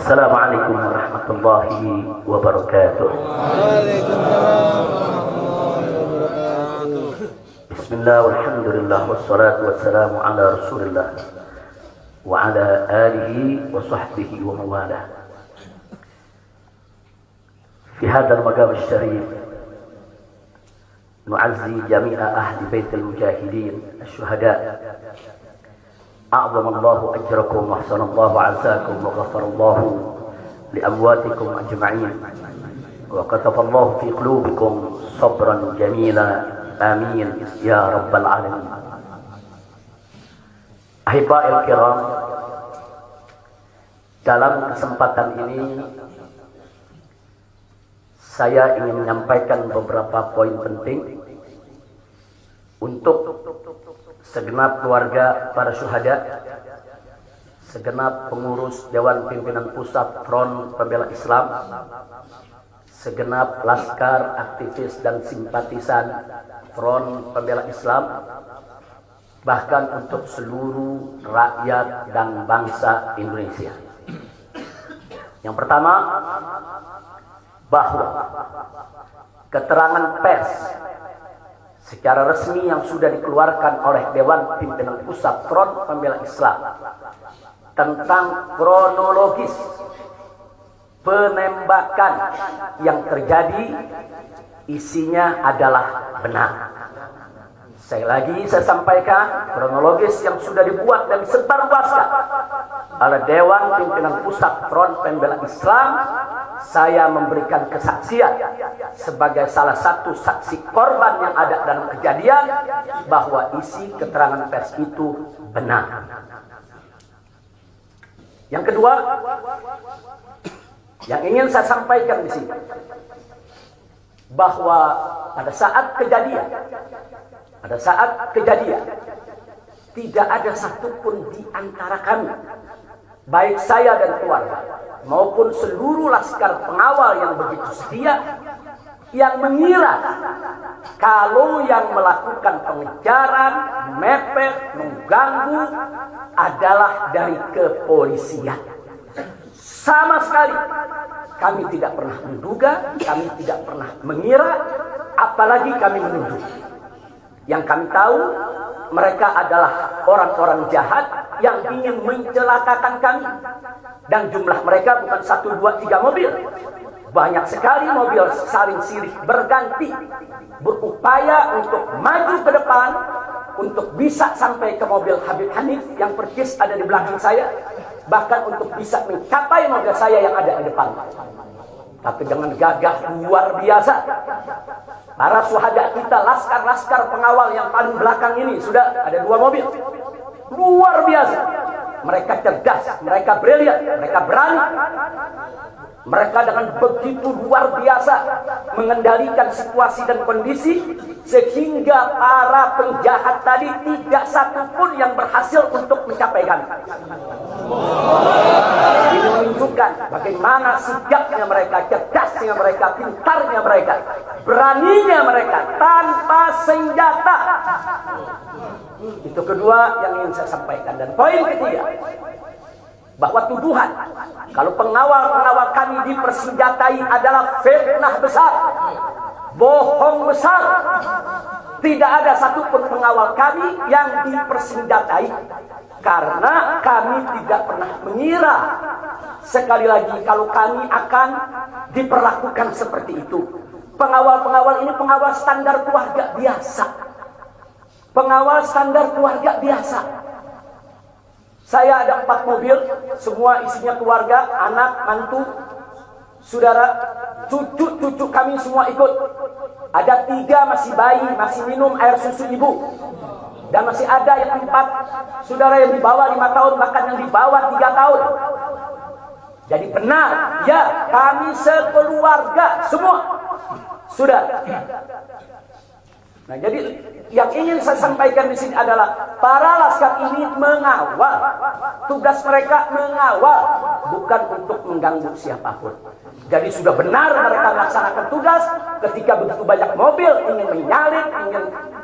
Assalamualaikum warahmatullahi wabarakatuh. Bismillah walhamdulillah wassalatu wassalamu ala rasulillah wa ala alihi wa sahbihi wa mawalah. Fi hadzal maqam asy-syarif nu'azzi jami'a ahli baitil mujahidin asy-syuhada. A'zamallahu ajrakum wa ahsanallahu 'azakum wa ghafarallahu li amwatikum ajma'in wa kataballahu fi qulubikum sabran jamila. Amin ya rabbal alamin. Ahibba'il kiram, dalam kesempatan ini saya ingin menyampaikan beberapa poin penting untuk segenap keluarga para syuhada, segenap pengurus Dewan Pimpinan Pusat Front Pembela Islam, segenap laskar, aktivis dan simpatisan Front Pembela Islam, bahkan untuk seluruh rakyat dan bangsa Indonesia. Yang pertama, bahwa keterangan pers secara resmi yang sudah dikeluarkan oleh Dewan Pimpinan Pusat Front Pembela Islam tentang kronologis penembakan yang terjadi isinya adalah benar. Saya sampaikan kronologis yang sudah dibuat dan disebarluaskan oleh Dewan Pimpinan Pusat Front Pembela Islam. Saya memberikan kesaksian sebagai salah satu saksi korban yang ada dalam kejadian bahwa isi keterangan pers itu benar. Yang kedua, yang ingin saya sampaikan di sini, bahwa pada saat kejadian tidak ada satupun di antara kami, baik saya dan keluarga maupun seluruh laskar pengawal yang begitu setia, yang mengira kalau yang melakukan pengejaran, mepet, mengganggu adalah dari kepolisian. Sama sekali kami tidak pernah menduga, kami tidak pernah mengira, apalagi kami menuduh. Yang kami tahu, mereka adalah orang-orang jahat yang ingin mencelakakan kami. Dan jumlah mereka bukan 1, 2, 3 mobil. Banyak sekali mobil saling silih berganti, berupaya untuk maju ke depan, untuk bisa sampai ke mobil Habib Hanif yang persis ada di belakang saya, bahkan untuk bisa mencapai mobil saya yang ada di depan. Tapi dengan gagah luar biasa, para syuhada kita, laskar-laskar pengawal yang paling belakang ini, sudah ada 2 mobil. Luar biasa. Mereka cerdas, mereka brilian, mereka berani. Mereka dengan begitu luar biasa mengendalikan situasi dan kondisi, sehingga para penjahat tadi tidak satupun yang berhasil untuk mencapai kami. Ini menunjukkan bagaimana sigapnya mereka, cerdasnya mereka, pintarnya mereka, beraninya mereka tanpa senjata. Itu kedua yang ingin saya sampaikan. Dan poin ketiga, bahwa tuduhan kalau pengawal-pengawal kami dipersenjatai adalah fitnah besar, bohong besar. Tidak ada satupun pengawal kami yang dipersenjatai, karena kami tidak pernah mengira sekali lagi kalau kami akan diperlakukan seperti itu. Pengawal-pengawal ini pengawal standar keluarga biasa. Pengawal standar keluarga biasa. Saya ada 4 mobil, semua isinya keluarga, anak, mantu, saudara, cucu-cucu kami semua ikut. Ada 3 masih bayi, masih minum air susu ibu. Dan masih ada yang 4 saudara yang di bawah 5 tahun, bahkan yang di bawah 3 tahun. Jadi benar, ya, kami sekeluarga semua. Sudah. Nah, jadi yang ingin saya sampaikan di sini adalah para laskar ini mengawal. Tugas mereka mengawal, bukan untuk mengganggu siapapun. Jadi sudah benar mereka melaksanakan tugas. Ketika begitu banyak mobil ingin menyalip,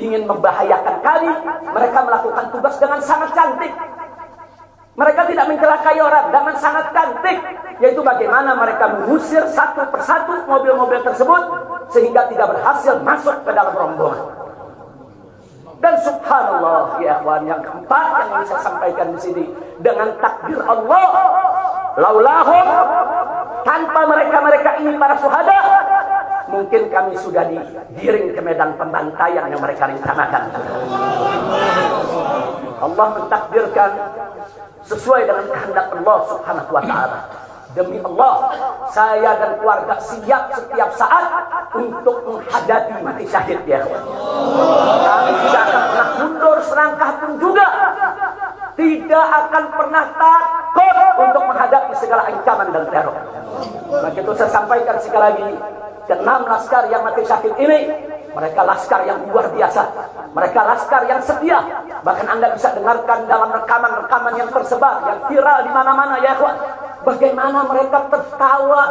ingin membahayakan kami, mereka melakukan tugas dengan sangat cantik. Mereka tidak mencelakai orang dengan sangat cantik, yaitu bagaimana mereka mengusir satu persatu mobil-mobil tersebut sehingga tidak berhasil masuk ke dalam rombongan. Dan subhanallah ya ikhwan, yang keempat yang ingin saya sampaikan di sini, dengan takdir Allah, laulahum, tanpa mereka ini para syuhada, mungkin kami sudah digiring ke medan pembantaian yang mereka rencanakan. Allah mentakdirkan sesuai dengan kehendak Allah subhanahu wa ta'ala. Demi Allah, saya dan keluarga siap setiap saat untuk menghadapi mati syahid ya. Kami tidak akan pernah mundur selangkah pun juga. Tidak akan pernah takut untuk menghadapi segala ancaman dan teror. Maka itu saya sampaikan sekali lagi, ke-6 laskar yang mati syahid ini, mereka laskar yang luar biasa. Mereka laskar yang setia. Bahkan Anda bisa dengarkan dalam rekaman-rekaman yang tersebar, yang viral di mana-mana ya ikhwan. Bagaimana mereka tertawa,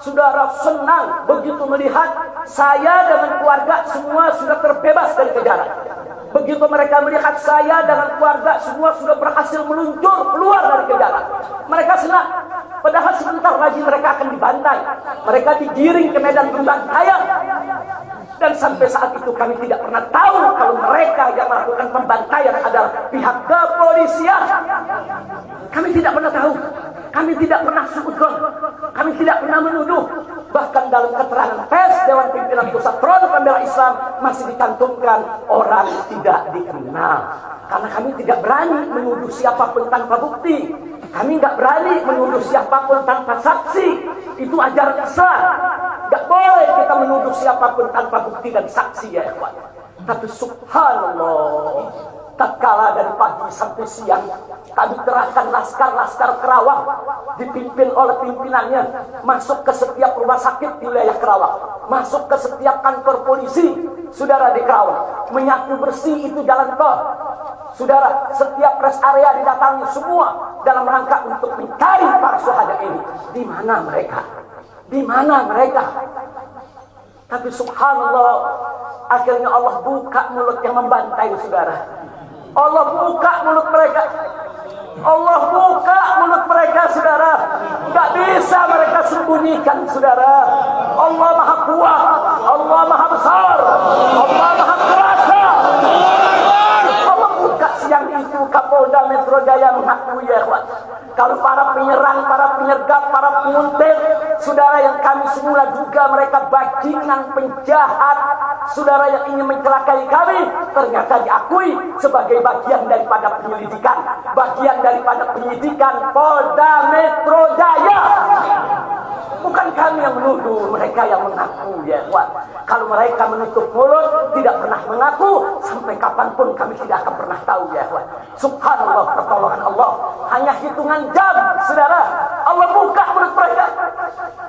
saudara, senang begitu melihat saya dengan keluarga semua sudah terbebas dari kejaran. Begitu mereka melihat saya dengan keluarga semua sudah berhasil meluncur keluar dari kejaran, mereka senang. Padahal sebentar lagi mereka akan dibantai, mereka digiring ke medan pembantaian. Dan sampai saat itu kami tidak pernah tahu kalau mereka yang melakukan pembantaian adalah pihak kepolisian. Kami tidak pernah tahu. Kami tidak pernah suudzon. Kami tidak pernah menuduh. Bahkan dalam keterangan pers Dewan Pimpinan Pusat Front Pembela Islam masih dicantumkan orang tidak dikenal. Karena kami tidak berani menuduh siapapun tanpa bukti. Kami nggak berani menuduh siapapun tanpa saksi. Itu ajaran Islam. Nggak boleh kita menuduh siapapun tanpa bukti dan saksi ya ikhwan. Tapi subhanallah, tatkala dari pagi sampai siang kami kerahkan laskar-laskar Kerawang dipimpin oleh pimpinannya masuk ke setiap rumah sakit di wilayah Kerawang, masuk ke setiap kantor polisi saudara di Kerawang, menyapu bersih itu jalan tol saudara, setiap rest area didatangi semua dalam rangka untuk mencari para syuhada ini. Di mana mereka? Di mana mereka? Tapi subhanallah, akhirnya Allah buka mulut yang membantai saudara. Allah buka mulut mereka. Allah buka mulut mereka saudara. Gak bisa mereka sembunyikan saudara. Allah maha kuat, Allah maha besar, Allah maha kuasa. Allah buka siang itu Kapolda Metro Jaya mengakui ya ikhwan, kalau para penyerang, para penyergap, para penguntit saudara yang kami semula duga mereka bajingan penjahat saudara yang ingin mencelakai kami, ternyata diakui sebagai bagian daripada penyelidikan, bagian daripada penyidikan Polda Metro Jaya. Bukan kami yang menuduh, mereka yang mengaku ya ikhwan. Kalau mereka menutup mulut, tidak pernah mengaku, sampai kapanpun kami tidak akan pernah tahu ya ikhwan. Subhanallah, pertolongan Allah hanya hitungan jam saudara, Allah buka mulut mereka.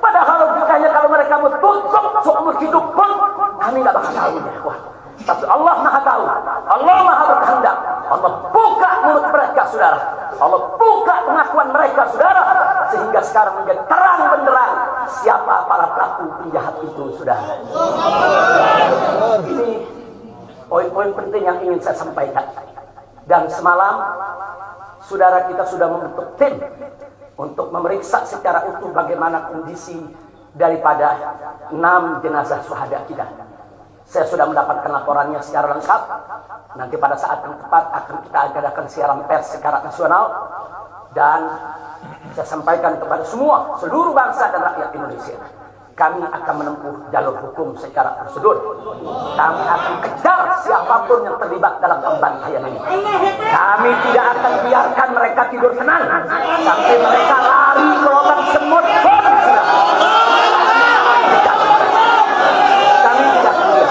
Padahal logikanya kalau mereka tutup seumur hidup pun kami tidak bakal tahu ya ikhwan. Tapi Allah maha tahu, Allah maha berkehendak. Allah buka mulut mereka saudara, Allah buka pengakuan mereka saudara, sehingga sekarang menjadi terang benderang siapa para pelaku penjahat itu saudara. Ini poin-poin penting yang ingin saya sampaikan. Dan semalam saudara kita sudah membentuk tim untuk memeriksa secara utuh bagaimana kondisi daripada 6 jenazah syuhada kita. Saya sudah mendapatkan laporannya secara lengkap. Nanti pada saat yang tepat akan kita adakan siaran pers secara nasional. Dan saya sampaikan kepada semua, seluruh bangsa dan rakyat Indonesia, kami akan menempuh jalur hukum secara prosedur. Kami akan kejar siapapun yang terlibat dalam pembantaian ini. Kami tidak akan biarkan mereka tidur tenang sampai mereka lari ke lubang semut. Kami tidak boleh.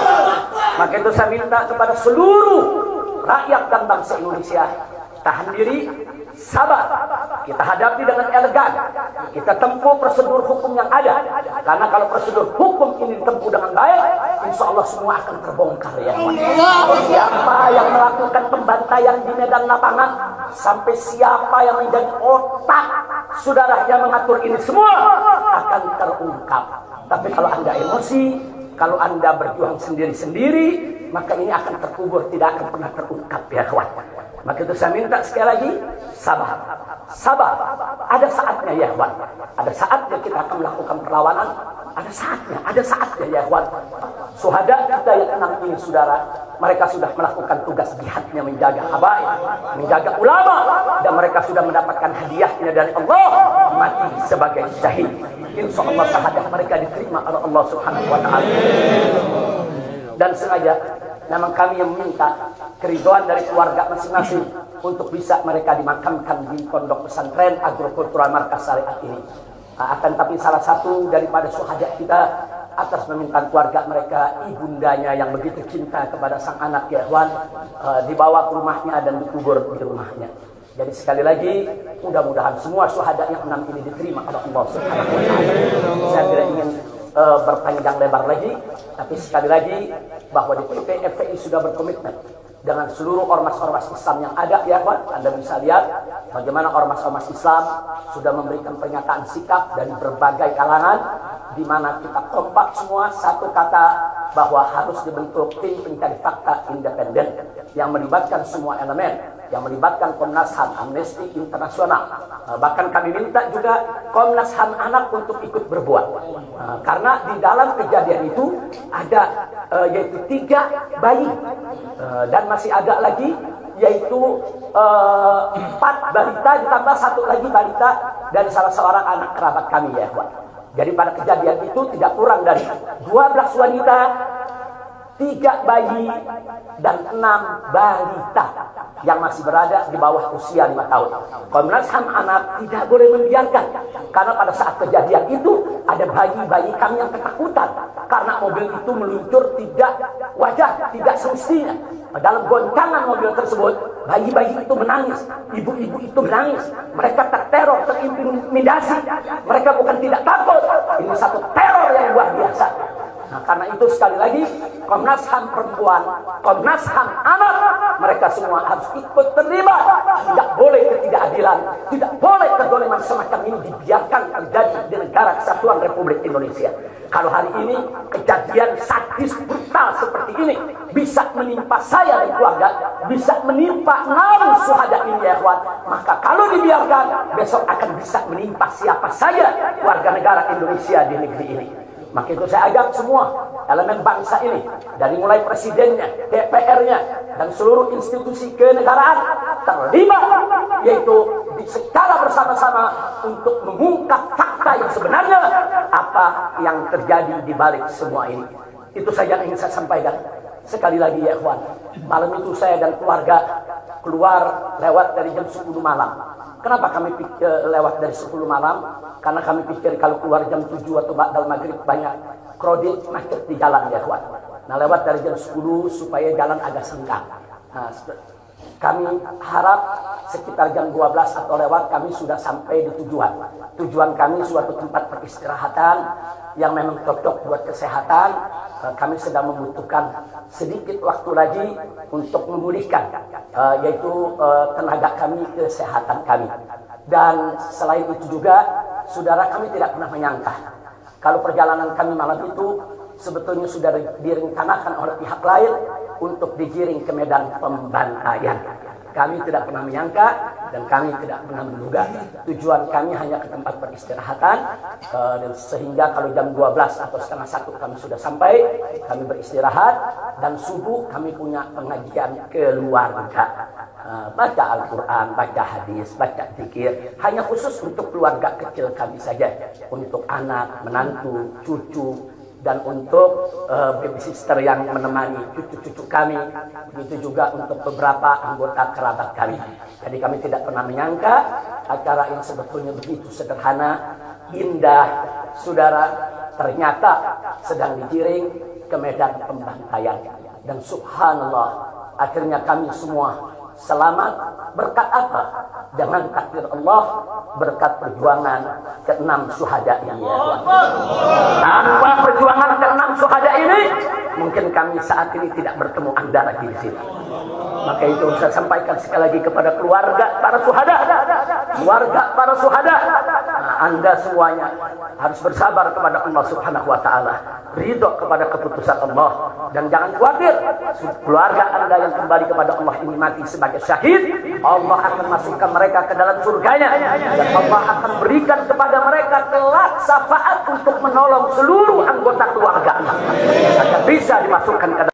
Maka itu saya minta kepada seluruh rakyat dan bangsa Indonesia, tahan diri, sabar. Kita hadapi dengan elegan. Kita tempuh prosedur hukum yang ada. Karena kalau prosedur hukum ini ditempuh dengan baik, insya Allah semua akan terbongkar ya. Siapa yang melakukan pembantaian di medan lapangan, sampai siapa yang menjadi otak saudara yang mengatur ini semua akan terungkap. Tapi kalau Anda emosi, kalau Anda berjuang sendiri-sendiri, maka ini akan terkubur, tidak akan pernah terungkap ya kawan. Maka itu saya minta sekali lagi, sabar. Sabar. Ada saatnya ya ikhwan. Ada saatnya kita akan melakukan perlawanan. Ada saatnya ya ikhwan. Syuhada kita yang 6 ini saudara, mereka sudah melakukan tugas jihadnya menjaga habaib, menjaga ulama, dan mereka sudah mendapatkan hadiahnya dari Allah, mati sebagai syahid. Insya Allah syahadah mereka diterima oleh Allah Subhanahu wa Ta'ala. Dan sengaja memang kami yang meminta keridhaan dari keluarga masing-masing untuk bisa mereka dimakamkan di pondok pesantren agrokultural markas syariat ini. Akan tapi salah satu daripada syuhada kita atas permintaan keluarga mereka, ibundanya yang begitu cinta kepada sang anak ya ikhwan, dibawa ke rumahnya dan dikubur di rumahnya. Jadi sekali lagi, mudah-mudahan semua syuhada yang 6 ini diterima oleh Allah Subhanahu wa Ta'ala. Saya tidak ingin berpanjang lebar lagi, tapi sekali lagi bahwa DPP FPI sudah berkomitmen dengan seluruh ormas-ormas Islam yang ada ya ikhwan. Anda bisa lihat bagaimana ormas-ormas Islam sudah memberikan pernyataan sikap dari berbagai kalangan, di mana kita kompak semua satu kata bahwa harus dibentuk tim pencari fakta independen yang melibatkan semua elemen, yang melibatkan Komnas HAM, Amnesty Internasional. Bahkan kami minta juga Komnas HAM anak untuk ikut berbuat. Karena di dalam kejadian itu ada yaitu 3 bayi dan masih ada lagi yaitu 4 balita ditambah 1 lagi balita dari salah seorang anak kerabat kami ya ikhwan. Jadi pada kejadian itu tidak kurang dari 12 wanita, 3 bayi, dan 6 balita yang masih berada di bawah usia 5 tahun. Komnas HAM anak tidak boleh membiarkan, karena pada saat kejadian itu ada bayi-bayi kami yang ketakutan karena mobil itu meluncur tidak wajar, tidak semestinya. Dalam goncangan mobil tersebut, bayi-bayi itu menangis, ibu-ibu itu menangis, mereka terteror, terintimidasi. Mereka bukan tidak takut, ini satu teror yang luar biasa. Nah, karena itu sekali lagi Komnas HAM perempuan, Komnas HAM anak, mereka semua harus ikut terlibat. Tidak boleh ketidakadilan, tidak boleh kezaliman semacam ini dibiarkan terjadi di negara kesatuan Republik Indonesia. Kalau hari ini kejadian sadis brutal seperti ini bisa menimpa saya dan keluarga, bisa menimpa 6 syuhada ini ya ikhwan, maka kalau dibiarkan besok akan bisa menimpa siapa saja warga negara Indonesia di negeri ini. Maka itu saya ajak semua elemen bangsa ini, dari mulai presidennya, DPR-nya, dan seluruh institusi kenegaraan terlibat, yaitu secara bersama-sama untuk mengungkap fakta yang sebenarnya apa yang terjadi di balik semua ini. Itu saja yang ingin saya sampaikan. Sekali lagi ya ikhwan, malam itu saya dan keluarga keluar lewat dari jam 10 malam. Kenapa kami lewat dari 10 malam? Karena kami pikir kalau keluar jam 7 atau ba'dal maghrib banyak krodit macet di jalan ya ikhwan. Nah, lewat dari jam 10 supaya jalan agak senggang. Nah, kami harap sekitar jam 12 atau lewat kami sudah sampai di tujuan. Tujuan kami suatu tempat peristirahatan yang memang cocok buat kesehatan. Kami sedang membutuhkan sedikit waktu lagi untuk memulihkan yaitu tenaga kami, kesehatan kami. Dan selain itu juga saudara, kami tidak pernah menyangka kalau perjalanan kami malam itu sebetulnya sudah direncanakan oleh pihak lain untuk digiring ke medan pembantaian. Kami tidak pernah menyangka dan kami tidak pernah menduga. Tujuan kami hanya ke tempat peristirahatan, dan sehingga kalau jam 12 atau setengah 1 kami sudah sampai, kami beristirahat, dan subuh kami punya pengajian keluarga. Baca Al-Quran, baca hadis, baca zikir, hanya khusus untuk keluarga kecil kami saja, untuk anak, menantu, cucu, dan untuk babysitter yang menemani cucu-cucu kami, begitu juga untuk beberapa anggota kerabat kami. Jadi kami tidak pernah menyangka acara yang sebetulnya begitu sederhana, indah, saudara, ternyata sedang digiring ke medan pembantaian. Dan subhanallah, akhirnya kami semua selamat. Berkat apa? Dengan takdir Allah, berkat perjuangan ke-6 syuhada ini ya Tuhan. Tanpa perjuangan ke-6 syuhada ini, mungkin kami saat ini tidak bertemu Anda lagi di sini. Maka itu saya sampaikan sekali lagi kepada keluarga para syuhada. Nah, Anda semuanya harus bersabar kepada Allah Subhanahu wa taala, ridho kepada keputusan Allah, dan jangan khawatir. Keluarga Anda yang kembali kepada Allah ini mati sebagai syahid, Allah akan masukkan mereka ke dalam surganya, dan Allah akan berikan kepada mereka kelak syafaat untuk menolong seluruh anggota keluarga agar bisa dimasukkan ke